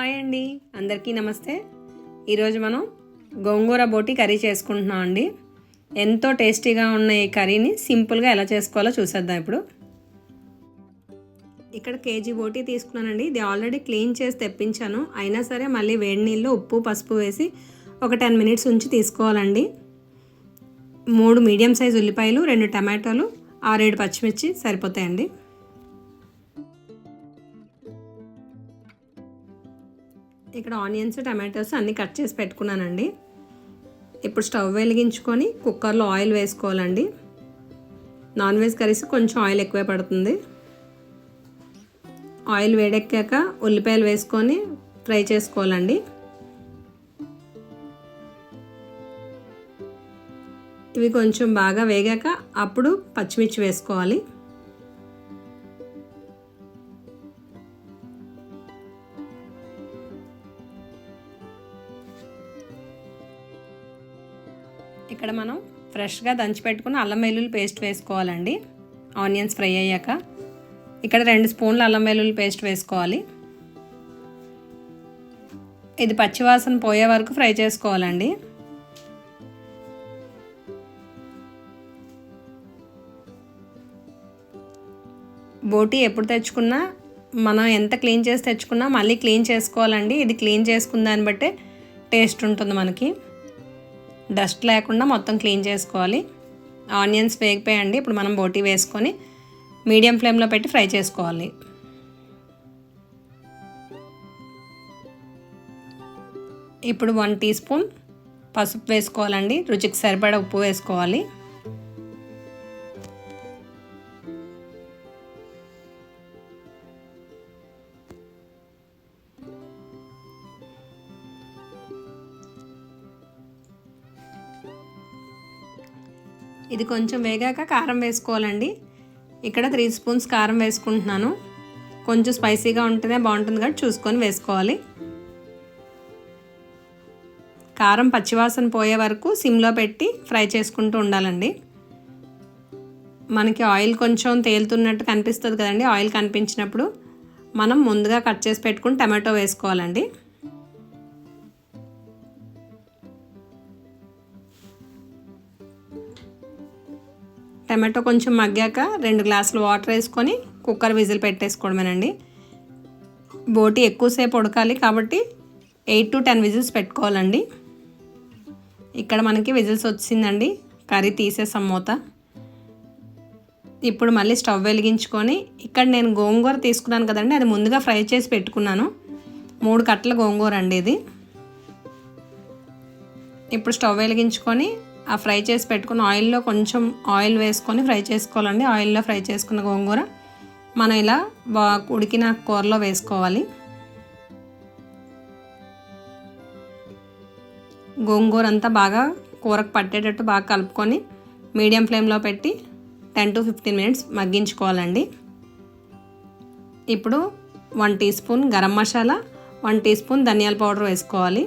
Hi అండి, అందరికీ నమస్తే. ఈరోజు మనం గోంగూర బోటి కర్రీ చేసుకుంటున్నాం అండి. ఎంతో టేస్టీగా ఉన్న ఈ కర్రీని సింపుల్గా ఎలా చేసుకోవాలో చూసేద్దాం. ఇప్పుడు ఇక్కడ కేజీ బోటి తీసుకున్నానండి. ఇది ఆల్రెడీ క్లీన్ చేసి తెప్పించాను. అయినా సరే మళ్ళీ వేడి నీళ్ళు ఉప్పు పసుపు వేసి ఒక 10 మినిట్స్ ఉంచి తీసుకోవాలండి. 3 మీడియం సైజు ఉల్లిపాయలు, 2 టమాటాలు, 6-7 పచ్చిమిర్చి సరిపోతాయండి. ఇక్కడ ఆనియన్స్, టమాటోస్ అన్నీ కట్ చేసి పెట్టుకున్నానండి. ఇప్పుడు స్టవ్ వెలిగించుకొని కుక్కర్లో ఆయిల్ వేసుకోవాలండి. నాన్ వెజ్ కర్రీస్ కొంచెం ఆయిల్ ఎక్కువే పడుతుంది. ఆయిల్ వేడెక్కాక ఉల్లిపాయలు వేసుకొని ఫ్రై చేసుకోవాలండి. ఇవి కొంచెం బాగా వేగాక అప్పుడు పచ్చిమిర్చి వేసుకోవాలి. ఇక్కడ మనం ఫ్రెష్గా దంచి పెట్టుకున్న అల్లం వెల్లుల్లి పేస్ట్ వేసుకోవాలండి. ఆనియన్స్ ఫ్రై అయ్యాక ఇక్కడ 2 స్పూన్ల అల్లం వెల్లుల్లి పేస్ట్ వేసుకోవాలి. ఇది పచ్చివాసన పోయే వరకు ఫ్రై చేసుకోవాలండి. బోటి ఎప్పుడు తెచ్చుకున్నా మనం ఎంత క్లీన్ చేసి తెచ్చుకున్నా మళ్ళీ క్లీన్ చేసుకోవాలండి. ఇది క్లీన్ చేసుకున్న దాన్ని బట్టే టేస్ట్ ఉంటుంది. మనకి డస్ట్ లేకుండా మొత్తం క్లీన్ చేసుకోవాలి. ఆనియన్స్ వేగిపోయండి. ఇప్పుడు మనం బోటి వేసుకొని మీడియం ఫ్లేమ్లో పెట్టి ఫ్రై చేసుకోవాలి. ఇప్పుడు 1 టీ స్పూన్ పసుపు వేసుకోవాలండి. రుచికి సరిపడా ఉప్పు వేసుకోవాలి. ఇది కొంచెం వేగాక కారం వేసుకోవాలండి. ఇక్కడ 3 స్పూన్స్ కారం వేసుకుంటున్నాను. కొంచెం స్పైసీగా ఉంటేనే బాగుంటుంది కాబట్టి చూసుకొని వేసుకోవాలి. కారం పచ్చివాసన పోయే వరకు సిమ్లో పెట్టి ఫ్రై చేసుకుంటూ ఉండాలండి. మనకి ఆయిల్ కొంచెం తేలుతున్నట్టు కనిపిస్తుంది కదండి. ఆయిల్ కనిపించినప్పుడు మనం ముందుగా కట్ చేసి పెట్టుకుని టమాటో వేసుకోవాలండి. టమాటో కొంచెం మగ్గాక 2 గ్లాసులు వాటర్ వేసుకొని కుక్కర్ విజిల్ పెట్టేసుకోవడమేనండి. బోటి ఎక్కువసేపు ఉడకాలి కాబట్టి 8 to 10 విజిల్స్ పెట్టుకోవాలండి. ఇక్కడ మనకి విజిల్స్ వచ్చిందండి. కర్రీ తీసేసాం మూత. ఇప్పుడు మళ్ళీ స్టవ్ వెలిగించుకొని ఇక్కడ నేను గోంగూర తీసుకున్నాను కదండి, అది ముందుగా ఫ్రై చేసి పెట్టుకున్నాను. 3 కట్టల గోంగూర అండి ఇది. ఇప్పుడు స్టవ్ వెలిగించుకొని ఆ ఫ్రై చేసి పెట్టుకున్న ఆయిల్లో కొంచెం ఆయిల్ వేసుకొని ఫ్రై చేసుకోవాలండి. ఆయిల్లో ఫ్రై చేసుకున్న గోంగూర మనం ఇలా ఉడికిన కూరలో వేసుకోవాలి. గోంగూర అంతా బాగా కూరకు పట్టేటట్టు బాగా కలుపుకొని మీడియం ఫ్లేమ్లో పెట్టి 10 to 15 మినిట్స్ మగ్గించుకోవాలండి. ఇప్పుడు 1 teaspoon garam masala, 1 teaspoon ధనియాల పౌడర్ వేసుకోవాలి.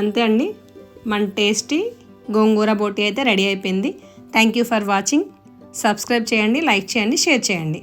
అంతే అండి, మన టేస్టీ గోంగూర బోటి అయితే రెడీ అయిపోయింది. Thank you for watching. Subscribe చేయండి, లైక్ చేయండి, షేర్ చేయండి.